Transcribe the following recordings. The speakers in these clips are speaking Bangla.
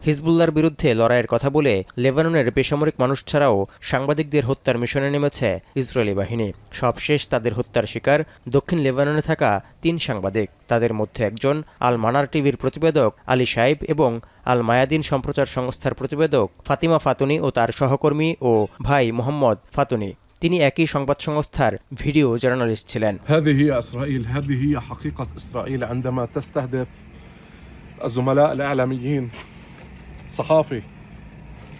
হিজবুল্লাহর বিরুদ্ধে লড়াইয়ের কথা বলে লেবাননের বেসামরিক মানুষ ছাড়াও সাংবাদিকদের হত্যার মিশনে নেমেছে ইসরায়েলি বাহিনী। সবশেষ তাদের হত্যার শিকার দক্ষিণ লেবাননে থাকা ৩ সাংবাদিক। তাদের মধ্যে একজন আল মানার টিভির প্রতিবেদক আলী সাইব এবং আল মায়াদিন সম্প্রচার সংস্থার প্রতিবেদক ফাতিমা ফাতুনি ও তার সহকর্মী ও ভাই মোহাম্মদ ফাতুনি। তিনি একই সংবাদ সংস্থার ভিডিও জার্নালিস্ট ছিলেন। هذه هي إسرائيل، هذه هي حقيقة إسرائيل عندما تستهدف الزملاء الإعلاميين، صحافي،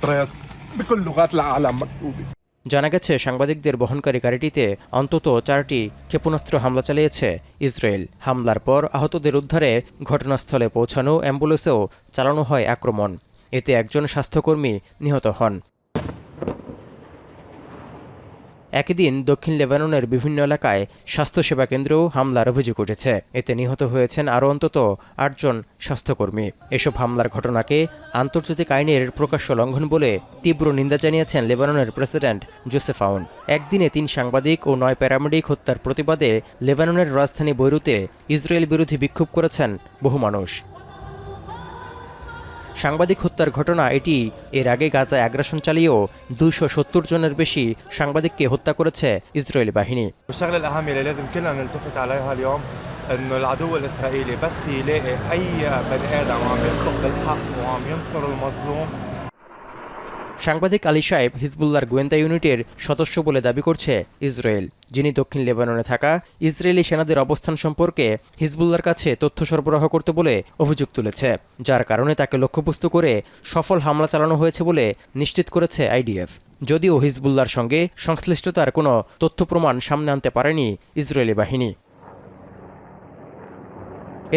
بريس، بكل لغات العالم مكتوبة। জানা গেছে, সাংবাদিকদের বহনকারী গাড়িটিতে অন্তত 4টি ক্ষেপণাস্ত্র হামলা চালিয়েছে ইসরায়েল। হামলার পর আহতদের উদ্ধারে ঘটনাস্থলে পৌঁছানো অ্যাম্বুলেন্সেও চালানো হয় আক্রমণ। এতে একজন স্বাস্থ্যকর্মী নিহত হন। একই দিন দক্ষিণ লেবাননের বিভিন্ন এলাকায় স্বাস্থ্যসেবা কেন্দ্রেও হামলার অভিযোগ উঠেছে। এতে নিহত হয়েছেন আরও অন্তত 8 জন স্বাস্থ্যকর্মী। এসব হামলার ঘটনাকে আন্তর্জাতিক আইনের প্রকাশ্য লঙ্ঘন বলে তীব্র নিন্দা জানিয়েছেন লেবাননের প্রেসিডেন্ট জোসেফ আউন। একদিনে 3 সাংবাদিক ও 9 প্যারামেডিক হত্যার প্রতিবাদে লেবাননের রাজধানী বৈরুতে ইসরায়েল বিরোধী বিক্ষোভ করেছেন বহু মানুষ। সাংবাদিক হত্যার ঘটনা এটি। এর আগে গাজায় আগ্রাসন চালিয়েও 270 জনের বেশি সাংবাদিককে হত্যা করেছে ইসরায়েলি বাহিনী। والشغله الاهم اللي لازم كلنا نلتفت عليها اليوم انه العدو الاسرائيلي بس يلاقي اي بني ادم عم ينطق بالحق وعم ينصر المظلوم। সাংবাদিক আলী সাহেব হিজবুল্লাহর গোয়েন্দা ইউনিটের সদস্য বলে দাবি করছে ইসরায়েল, যিনি দক্ষিণ লেবাননে থাকা ইসরায়েলি সেনাদের অবস্থান সম্পর্কে হিজবুল্লাহর কাছে তথ্য সরবরাহ করতে বলে অভিযোগ তুলেছে, যার কারণে তাকে লক্ষ্যবস্তু করে সফল হামলা চালানো হয়েছে বলে নিশ্চিত করেছে আইডিএফ। যদিও হিজবুল্লাহর সঙ্গে সংশ্লিষ্টতার কোনো তথ্য প্রমাণ সামনে আনতে পারেনি ইসরায়েলি বাহিনী।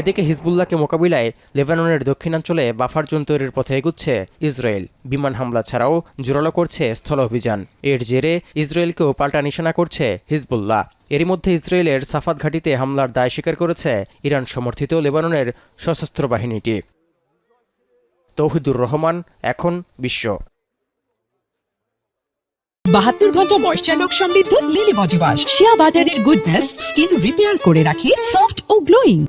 এদিকে হিজবুল্লাহকে মোকাবিলায় লেবাননের দক্ষিণাঞ্চলে বাফার জোন তৈরির পথে এগুচ্ছে ইসরায়েল। বিমান হামলা ছাড়াও জোরালো করছে স্থল অভিযান। এর জেরে ইসরায়েলকেও পাল্টা নিশানা করছে হিজবুল্লাহ। এরই মধ্যে ইসরায়েলের সাফাত ঘাঁটিতে হামলার দায় স্বীকার করেছে ইরান সমর্থিত লেবাননের সশস্ত্র বাহিনীটি। তৌহিদুর রহমান, এখন বিশ্ব। 72 ঘন্টা ময়েশ্চার লক সমৃদ্ধ লিলি বডি ওয়াশ। শিয়া বাটারের গুডনেস স্কিন রিপেয়ার করে রাখে সফট ও গ্লোয়িং।